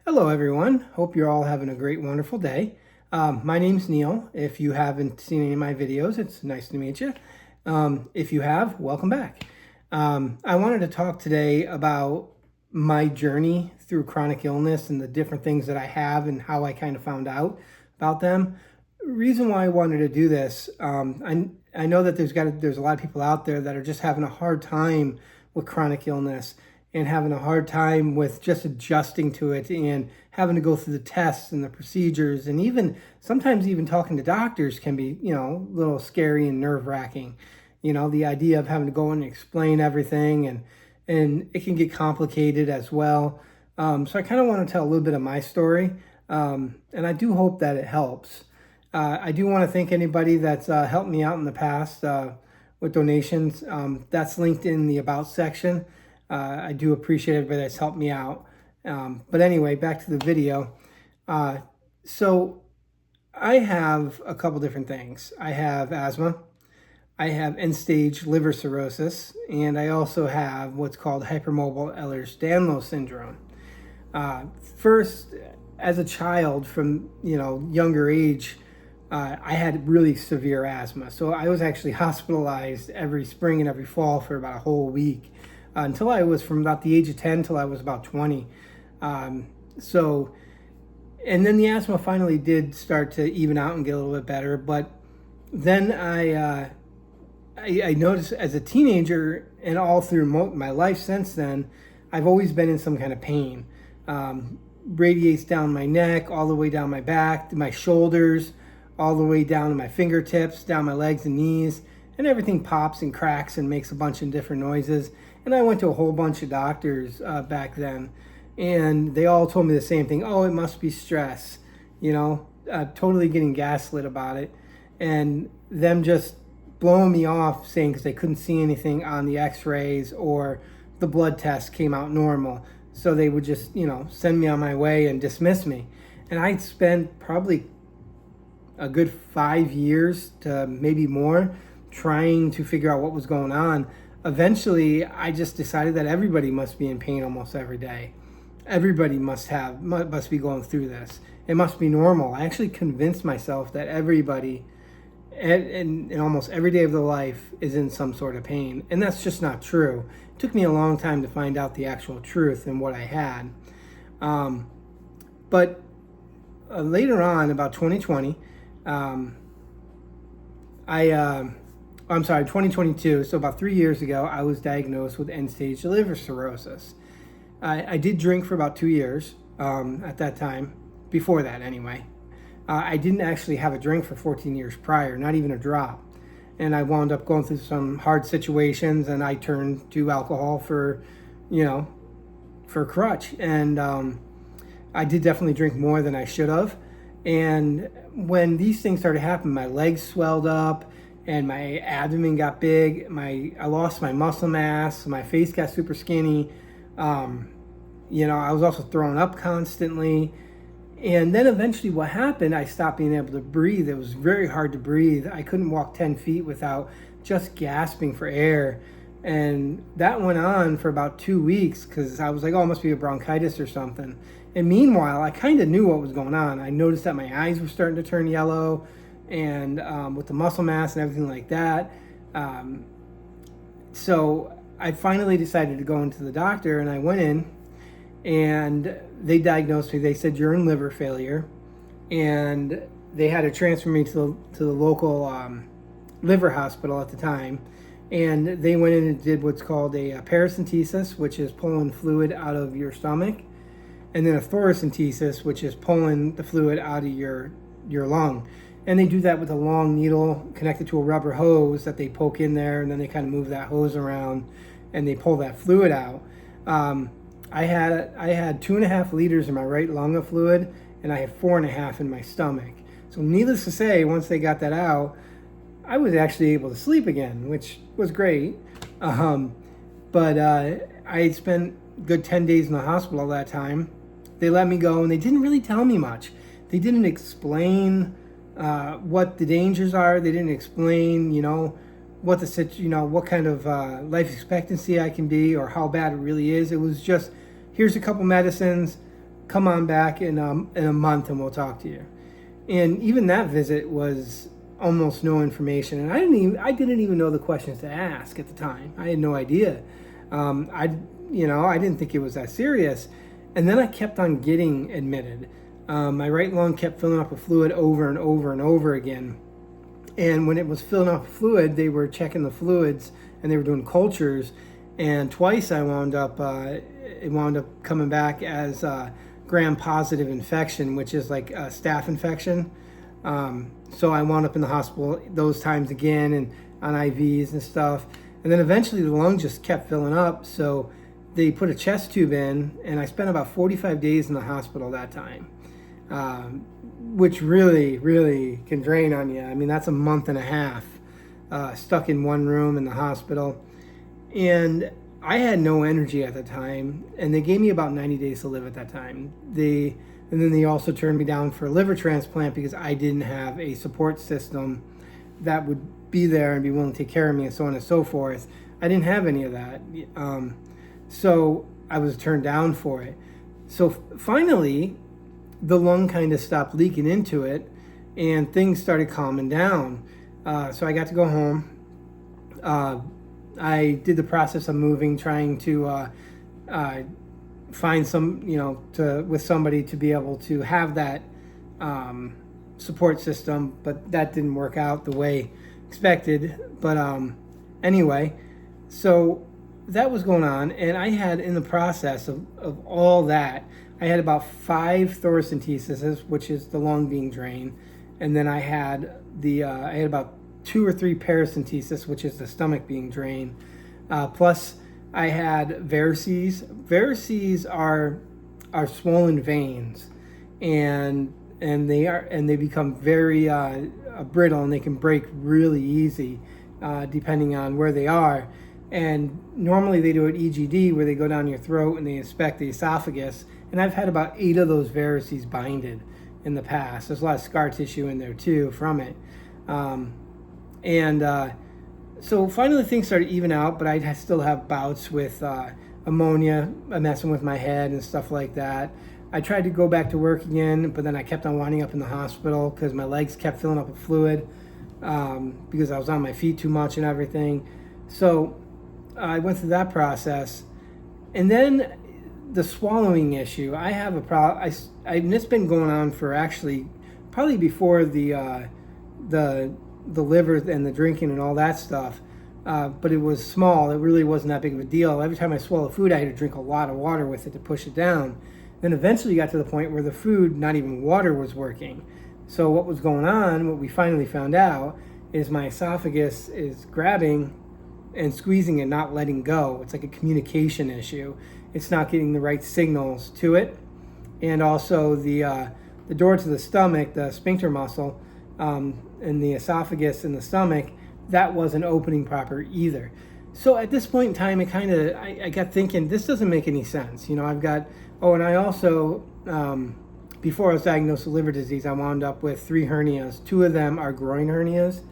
Hello, everyone. Hope you're all having a great, wonderful day. My name's Neil. If you haven't seen any of my videos, it's nice to meet you. If you have, welcome back. I wanted to talk today about my journey through chronic illness and the different things that I have and how I kind of found out about them. Reason why I wanted to do this, I know that there's a lot of people out there that are just having a hard time with chronic illness and having a hard time with just adjusting to it and having to go through the tests and the procedures, and even sometimes even talking to doctors can be, a little scary and nerve-wracking. The idea of having to go in and explain everything, and it can get complicated as well. So I kind of want to tell a little bit of my story, and I do hope that it helps. I do want to thank anybody that's helped me out in the past with donations. That's linked in the About section. I do appreciate everybody that's helped me out. But anyway, back to the video. So I have a couple different things. I have asthma, I have end-stage liver cirrhosis, and I also have what's called hypermobile Ehlers Danlos syndrome. First, as a child from, younger age, I had really severe asthma. So I was actually hospitalized every spring and every fall for about a whole week. Until I was from about the age of 10 till I was about 20. And then the asthma finally did start to even out and get a little bit better. But then I noticed as a teenager and all through my life since then, I've always been in some kind of pain. Radiates down my neck, all the way down my back, to my shoulders, all the way down to my fingertips, down my legs and knees, and everything pops and cracks and makes a bunch of different noises. And I went to a whole bunch of doctors back then, and they all told me the same thing. Oh, it must be stress, totally getting gaslit about it. And them just blowing me off, saying because they couldn't see anything on the x-rays or the blood test came out normal. So they would just, send me on my way and dismiss me. And I'd spent probably a good 5 years to maybe more trying to figure out what was going on. Eventually, I just decided that everybody must be in pain almost every day. Everybody must be going through this. It must be normal. I actually convinced myself that everybody in almost every day of their life is in some sort of pain. And that's just not true. It took me a long time to find out the actual truth and what I had. But later on, about 2020, 2022, so about 3 years ago, I was diagnosed with end-stage liver cirrhosis. I did drink for about 2 years at that time, before that anyway. I didn't actually have a drink for 14 years prior, not even a drop. And I wound up going through some hard situations, and I turned to alcohol for a crutch. And I did definitely drink more than I should have. And when these things started happening, my legs swelled up, and my abdomen got big. I lost my muscle mass. My face got super skinny. I was also throwing up constantly. And then eventually what happened, I stopped being able to breathe. It was very hard to breathe. I couldn't walk 10 feet without just gasping for air. And that went on for about 2 weeks because I was like, oh, it must be a bronchitis or something. And meanwhile, I kind of knew what was going on. I noticed that my eyes were starting to turn yellow, and with the muscle mass and everything like that. So I finally decided to go into the doctor, and I went in, and they diagnosed me. They said, you're in liver failure, and they had to transfer me to the local liver hospital at the time. And they went in and did what's called a paracentesis, which is pulling fluid out of your stomach, and then a thoracentesis, which is pulling the fluid out of your lung. And they do that with a long needle connected to a rubber hose that they poke in there, and then they kind of move that hose around and they pull that fluid out. I had 2.5 liters in my right lung of fluid, and I had 4.5 in my stomach. So needless to say, once they got that out, I was actually able to sleep again, which was great. But I had spent a good 10 days in the hospital that time. They let me go, and they didn't really tell me much. They didn't explain what the dangers are. They didn't explain, what kind of life expectancy I can be or how bad it really is. It was just, here's a couple medicines, come on back in a month and we'll talk to you. And even that visit was almost no information, and I didn't even know the questions to ask at the time. I had no idea. I didn't think it was that serious. And then I kept on getting admitted. My right lung kept filling up with fluid over and over and over again. And when it was filling up with fluid, they were checking the fluids and they were doing cultures. And twice it wound up coming back as gram-positive infection, which is like a staph infection. So I wound up in the hospital those times again and on IVs and stuff. And then eventually the lung just kept filling up. So they put a chest tube in, and I spent about 45 days in the hospital that time, which really, really can drain on you. I mean, that's a month and a half stuck in one room in the hospital. And I had no energy at the time, and they gave me about 90 days to live at that time. And then they also turned me down for a liver transplant because I didn't have a support system that would be there and be willing to take care of me and so on and so forth. I didn't have any of that. So I was turned down for it. So finally, the lung kind of stopped leaking into it and things started calming down. So I got to go home. I did the process of moving, trying to find with somebody to be able to have that support system, but that didn't work out the way expected. But anyway, so that was going on, and I had, in the process of all that, I had about 5 thoracentesis, which is the lung being drained, and then I had about 2 or 3 paracentesis, which is the stomach being drained. Plus, I had varices. Varices are swollen veins, and they become very brittle, and they can break really easy depending on where they are. And normally they do an EGD where they go down your throat and they inspect the esophagus. And I've had about 8 of those varices binded in the past. There's a lot of scar tissue in there too from it. So finally things started to even out, but I still have bouts with ammonia messing with my head and stuff like that. I tried to go back to work again, but then I kept on winding up in the hospital because my legs kept filling up with fluid because I was on my feet too much and everything. So I went through that process. And then the swallowing issue, I have a problem. And it's been going on for actually probably before the liver and the drinking and all that stuff. But it was small. It really wasn't that big of a deal. Every time I swallow food, I had to drink a lot of water with it to push it down. Then eventually got to the point where the food, not even water, was working. So what was going on, what we finally found out, is my esophagus is grabbing and squeezing and not letting go. It's like a communication issue. It's not getting the right signals to it. And also the door to the stomach, the sphincter muscle, and the esophagus and the stomach, that wasn't opening proper either. So at this point in time, I got thinking, this doesn't make any sense. And I also, before I was diagnosed with liver disease, I wound up with 3 hernias. 2 of them are groin hernias,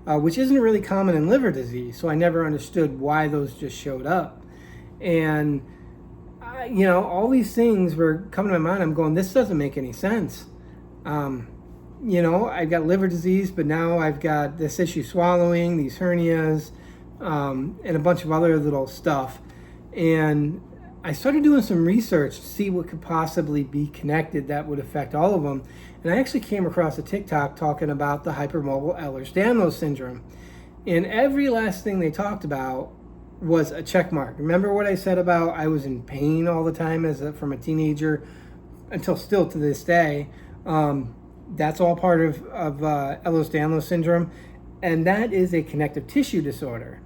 which isn't really common in liver disease. So I never understood why those just showed up. And, all these things were coming to my mind. I'm going, this doesn't make any sense. I've got liver disease, but now I've got this issue swallowing, these hernias, and a bunch of other little stuff. And I started doing some research to see what could possibly be connected that would affect all of them. And I actually came across a TikTok talking about the hypermobile Ehlers Danlos syndrome. And every last thing they talked about was a check mark. Remember what I said about I was in pain all the time from a teenager until still to this day? That's all part of Ehlers Danlos syndrome. And that is a connective tissue disorder.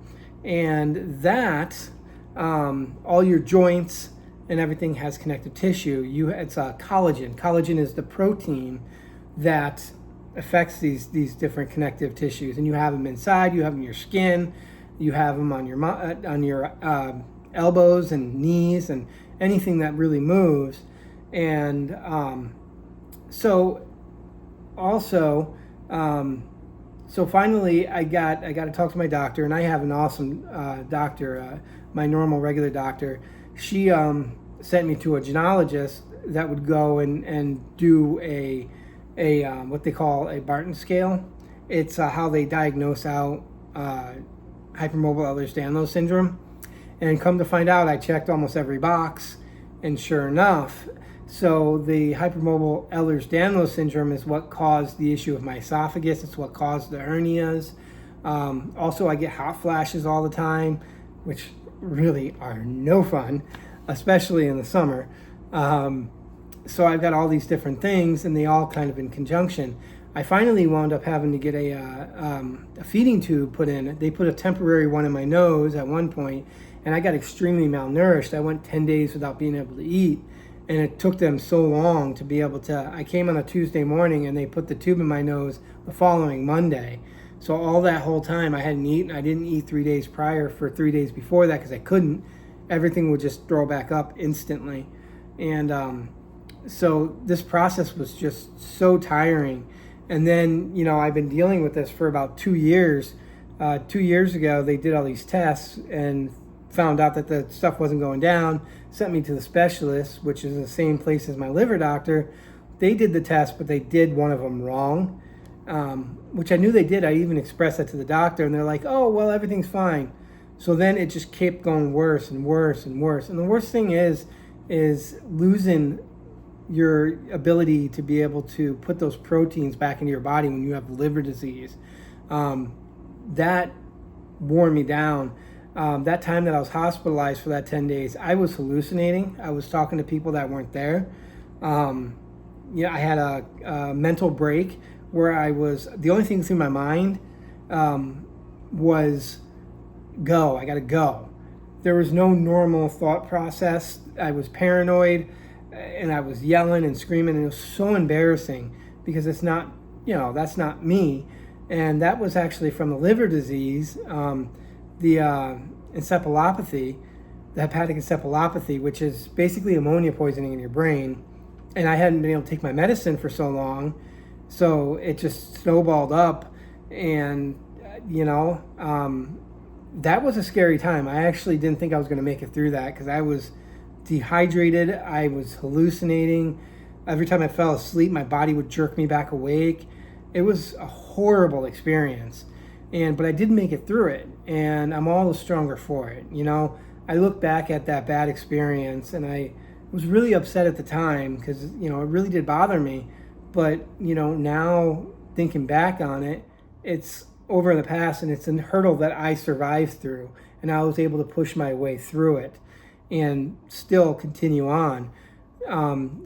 And that, all your joints and everything has connective tissue. It's collagen. Collagen is the protein that affects these different connective tissues. And you have them inside, you have them in your skin, you have them on your elbows and knees and anything that really moves. And so finally I got to talk to my doctor, and I have an awesome doctor, my normal regular doctor. She sent me to a gynecologist that would go and do a what they call a Barton scale. It's how they diagnose out hypermobile Ehlers-Danlos syndrome. And come to find out, I checked almost every box, and sure enough, so the hypermobile Ehlers-Danlos syndrome is what caused the issue of my esophagus. It's what caused the hernias. Also, I get hot flashes all the time, which really are no fun, especially in the summer. So I've got all these different things, and they all kind of in conjunction. I finally wound up having to get a feeding tube put in. They put a temporary one in my nose at one point, and I got extremely malnourished. I went 10 days without being able to eat, and it took them so long to be able to. I came on a Tuesday morning, and they put the tube in my nose the following Monday. So all that whole time I hadn't eaten. I didn't eat 3 days prior for 3 days before that because I couldn't. Everything would just throw back up instantly. And so this process was just so tiring. And then, I've been dealing with this for about 2 years. 2 years ago, they did all these tests and found out that the stuff wasn't going down, sent me to the specialist, which is the same place as my liver doctor. They did the test, but they did one of them wrong, which I knew they did. I even expressed that to the doctor, and they're like, oh, well, everything's fine. So then it just kept going worse and worse and worse. And the worst thing is losing your ability to be able to put those proteins back into your body when you have liver disease. That wore me down. That time that I was hospitalized for that 10 days, I was hallucinating. I was talking to people that weren't there. I had a mental break where the only thing through my mind was go. I gotta go. There was no normal thought process. I was paranoid, and I was yelling and screaming, and it was so embarrassing because it's not, that's not me. And that was actually from the liver disease, the encephalopathy, the hepatic encephalopathy, which is basically ammonia poisoning in your brain. And I hadn't been able to take my medicine for so long, so it just snowballed up. And, that was a scary time. I actually didn't think I was going to make it through that because I was dehydrated. I was hallucinating. Every time I fell asleep, my body would jerk me back awake. It was a horrible experience. But I did make it through it, and I'm all the stronger for it. I look back at that bad experience, and I was really upset at the time because, it really did bother me. But, now thinking back on it, it's over in the past, and it's a hurdle that I survived through, and I was able to push my way through it and still continue on.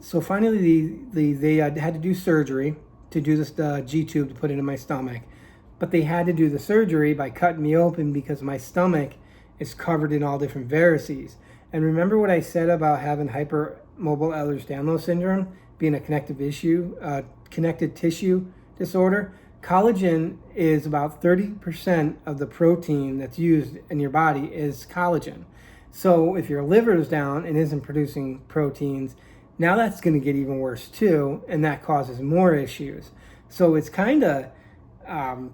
So finally, they had to do surgery to do this G-tube to put into my stomach. But they had to do the surgery by cutting me open because my stomach is covered in all different varices. And remember what I said about having hypermobile Ehlers-Danlos syndrome being a connective tissue disorder? Collagen is about 30% of the protein that's used in your body is collagen. So if your liver is down and isn't producing proteins, now that's going to get even worse too, and that causes more issues. So it's kind of a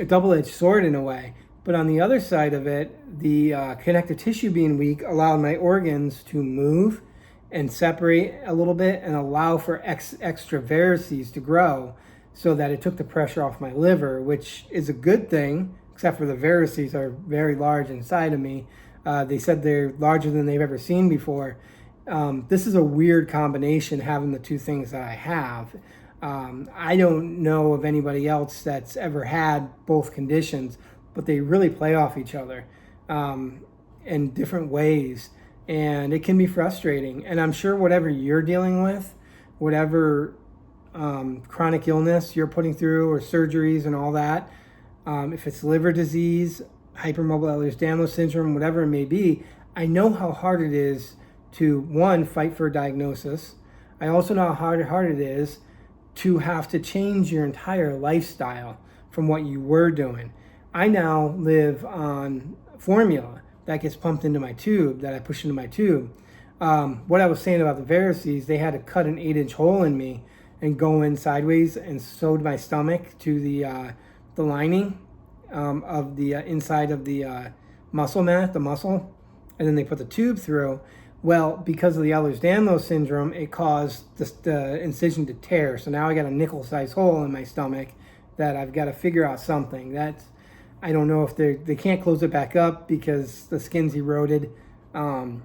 double-edged sword in a way. But on the other side of it, the connective tissue being weak allowed my organs to move and separate a little bit and allow for extra varices to grow, so that it took the pressure off my liver, which is a good thing, except for the varices are very large inside of me. They said they're larger than they've ever seen before. This is a weird combination, having the two things that I have. I don't know of anybody else that's ever had both conditions, but they really play off each other in different ways. And it can be frustrating. And I'm sure whatever you're dealing with, whatever chronic illness you're putting through or surgeries and all that, if it's liver disease, hypermobile Ehlers-Danlos syndrome, whatever it may be, I know how hard it is to, one, fight for a diagnosis. I also know how hard it is to have to change your entire lifestyle from what you were doing. I now live on formula that gets pumped into my tube, that I push into my tube. What I was saying about the varices, they had to cut an 8-inch hole in me and go in sideways and sewed my stomach to the lining of the inside of the muscle mat, the muscle, and then they put the tube through. Well, because of the Ehlers Danlos syndrome, it caused the incision to tear. So now I got a nickel-sized hole in my stomach that I've got to figure out something. I don't know if they can't close it back up because the skin's eroded. So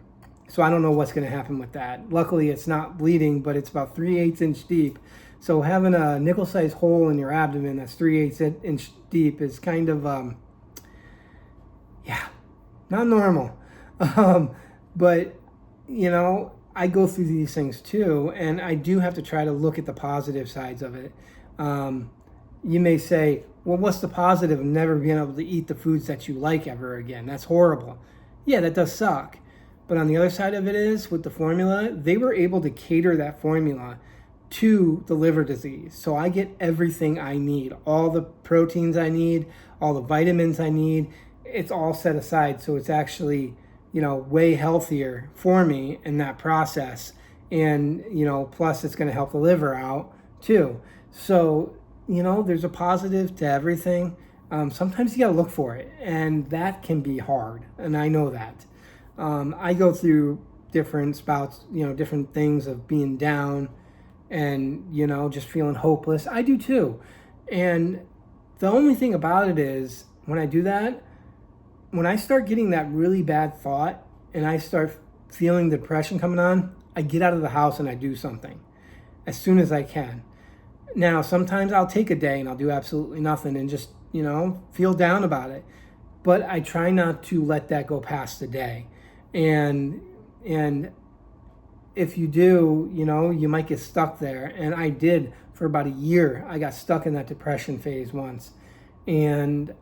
I don't know what's going to happen with that. Luckily, it's not bleeding, but it's about 3/8 inch deep. So having a nickel-sized hole in your abdomen that's 3/8 inch deep is kind of, yeah, not normal. But, you know, I go through these things too, and I do have to try to look at the positive sides of it. You may say, well, what's the positive of never being able to eat the foods that you like ever again? That's horrible. Yeah, that does suck. But on the other side of it is, with the formula, they were able to cater that formula to the liver disease. So I get everything I need, all the proteins I need, all the vitamins I need. It's all set aside. So it's actually, you know, way healthier for me in that process. And, you know, plus it's going to help the liver out too. So, you know, there's a positive to everything. Sometimes you got to look for it, and that can be hard. And I know that. I go through different spouts, you know, different things of being down and, you know, just feeling hopeless. I do too. And the only thing about it is when I do that, when I start getting that really bad thought and I start feeling depression coming on, I get out of the house and I do something as soon as I can. Now, sometimes I'll take a day and I'll do absolutely nothing and just, you know, feel down about it. But I try not to let that go past the day. And if you do, you know, you might get stuck there. And I did for about a year. I got stuck in that depression phase once. And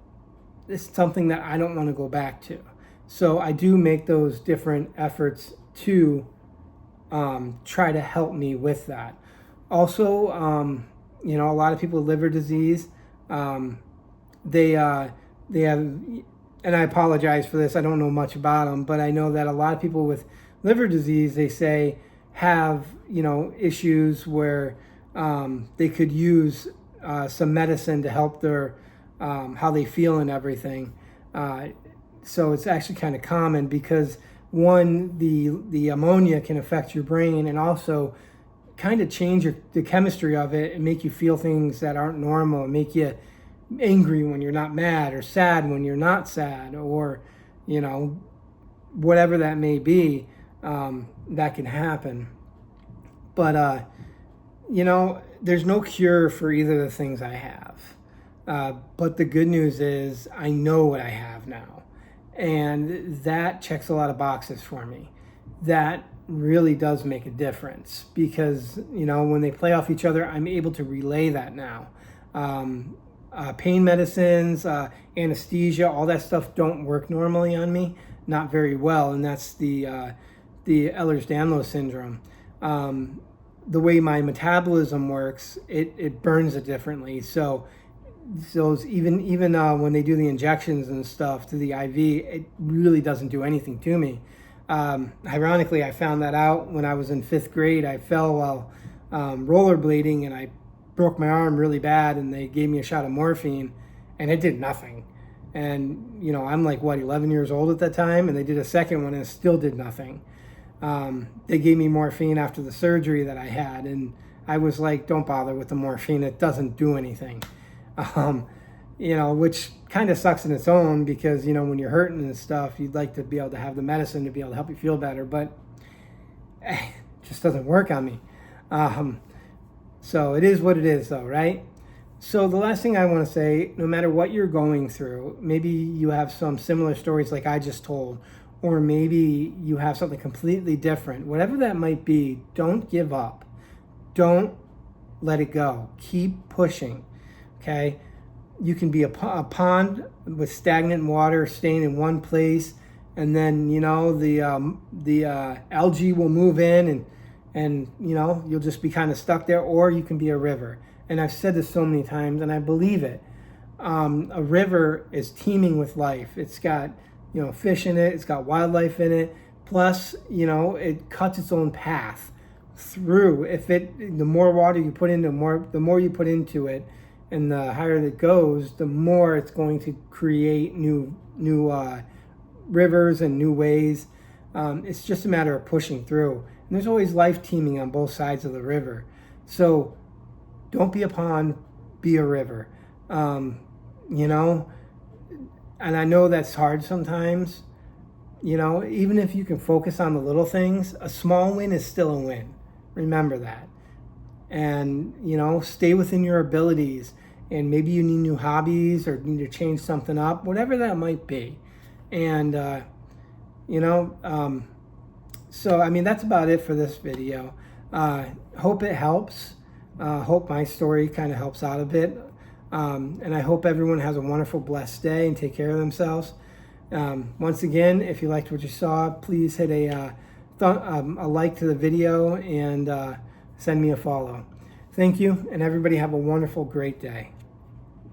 it's something that I don't want to go back to. So I do make those different efforts to try to help me with that. Also, you know, a lot of people with liver disease, they have, and I apologize for this, I don't know much about them, but I know that a lot of people with liver disease, they say, have, you know, issues where they could use some medicine to help their, how they feel and everything. So it's actually kind of common because, one, the ammonia can affect your brain and also kind of change the chemistry of it and make you feel things that aren't normal and make you angry when you're not mad or sad when you're not sad, or, you know, whatever that may be, that can happen. But, you know, there's no cure for either of the things I have. But the good news is I know what I have now. And that checks a lot of boxes for me. That really does make a difference because, you know, when they play off each other, I'm able to relay that now. Pain medicines, anesthesia, all that stuff don't work normally on me, not very well, and that's the Ehlers Danlos syndrome. The way my metabolism works, it burns it differently. So even when they do the injections and stuff to the IV, it really doesn't do anything to me. Ironically, I found that out when I was in 5th grade. I fell while rollerblading and I broke my arm really bad, and they gave me a shot of morphine and it did nothing. And, you know, I'm like, 11 years old at that time, and they did a second one and it still did nothing. They gave me morphine after the surgery that I had, and I was like, don't bother with the morphine, it doesn't do anything. You know, which kind of sucks in its own because, you know, when you're hurting and stuff, you'd like to be able to have the medicine to be able to help you feel better, but it just doesn't work on me. So it is what it is though, right? So the last thing I want to say, no matter what you're going through, maybe you have some similar stories like I just told, or maybe you have something completely different. Whatever that might be, don't give up. Don't let it go. Keep pushing, okay? You can be a pond with stagnant water staying in one place, and then, you know, the algae will move in and you know, you'll just be kind of stuck there, or you can be a river. And I've said this so many times, and I believe it. A river is teeming with life. It's got, you know, fish in it. It's got wildlife in it. Plus, you know, it cuts its own path through. The more water you put into, the more you put into it, and the higher it goes, the more it's going to create new rivers and new ways. It's just a matter of pushing through. And there's always life teeming on both sides of the river. So don't be a pond, be a river. You know, and I know that's hard sometimes. You know, even if you can focus on the little things, a small win is still a win. Remember that. And, you know, stay within your abilities. And maybe you need new hobbies or need to change something up, whatever that might be. And, you know, so, I mean, that's about it for this video. Hope it helps. Hope my story kind of helps out a bit. And I hope everyone has a wonderful, blessed day and take care of themselves. Once again, if you liked what you saw, please hit a like to the video and send me a follow. Thank you, and everybody have a wonderful, great day.